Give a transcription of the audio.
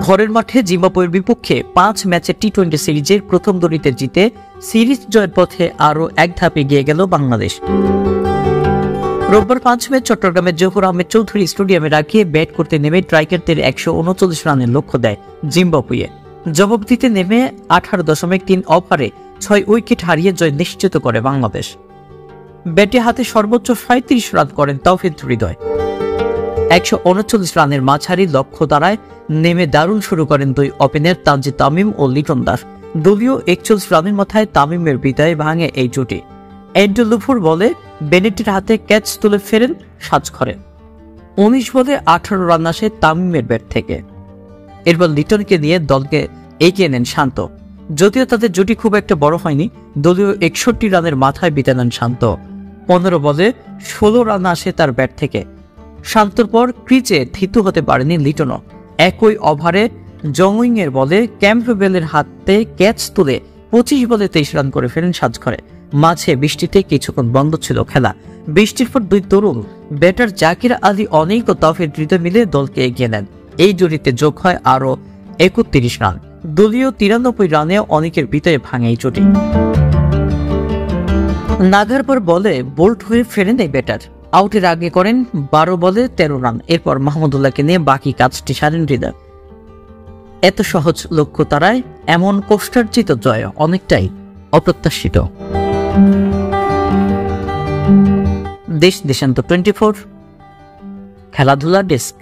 ঘরের মাঠে জিম্বাবুয়ের বিপক্ষে 5 ম্যাচের টি-20 সিরিজের প্রথম দড়িতে জিতে সিরিজ জয়ের পথে আরও এক ধাপ এগিয়ে গেল বাংলাদেশ। রোববার 5 মে চট্টগ্রামের জহুর আহমেদ চৌধুরী স্টেডিয়ামে রাখিয়ে ব্যাট করতে নেমে স্ট্রাইকারদের 139 রানের লক্ষ্য দেয় জিম্বাবুয়ে। জবাব দিতে নেমে 18.3 ওভারে 6 উইকেট হারিয়ে জয় নিশ্চিত করে বাংলাদেশ। ব্যাটে হাতে সর্বোচ্চ 37 রান করেন তাওহিদ হৃদয়। 139 রানের মাঝারি লক্ষ্য দ্বারায় নেমে দারুণ শুরু করেন দুই ওপেনার তানজিদ তামিম ও লিটন দাস। দলীয় 41 রানের মাথায় তামিমের বিদায় ভাঙে এই জুটি। এন্ড্রু লুফুর বলে বেনেটের হাতে ক্যাচ তুলে ফেরেন সাজঘরে। 19 বলে 18 রান আসে তামিমের ব্যাট থেকে। এরপর লিটনকে নিয়ে দলকে এগিয়ে নেন শান্ত। যদিও তাদের জুটি খুব একটা বড় হয়নি, দলীয় 61 রানের মাথায় বিদায় নেন শান্ত। 15 বলে 16 রান আসে তার ব্যাট থেকে। শান্তর পর ক্রিজে থিতু হতে পারেনি লিটনও। একই ওভারে জংউইং এর বলে ক্যাম্পবেলের হাতে ক্যাচ তুলে 25 বলে 23 রান করে ফেলেন সাজঘরে। মাঝে বৃষ্টিতে কিছুক্ষণ বন্ধ ছিল খেলা। বৃষ্টির পর দুই তরুণ ব্যাটার জাকির আলী অনেক ও তাওহিদ হৃদয় মিলে দলকে এগিয়ে নেন। এই জুটিতে যোগ হয় আরও 31 রান। দলীয় 93 রানে অনেকের বিদায়ে ভাঙে এই জুটি। নাগার পর বলে বোল্ট হয়ে ফেরেন এই ব্যাটার। আউটের আগে করেন 12 বলে 13 রান। এরপর মাহমুদুল্লাহকে নিয়ে বাকি কাজটি সারেন হৃদয়। এত সহজ লক্ষ্য তারায় এমন কষ্টার্জিত জয় অনেকটাই অপ্রত্যাশিত। দেশ দেশান্তর 24 খেলাধুলা ডেস্ক।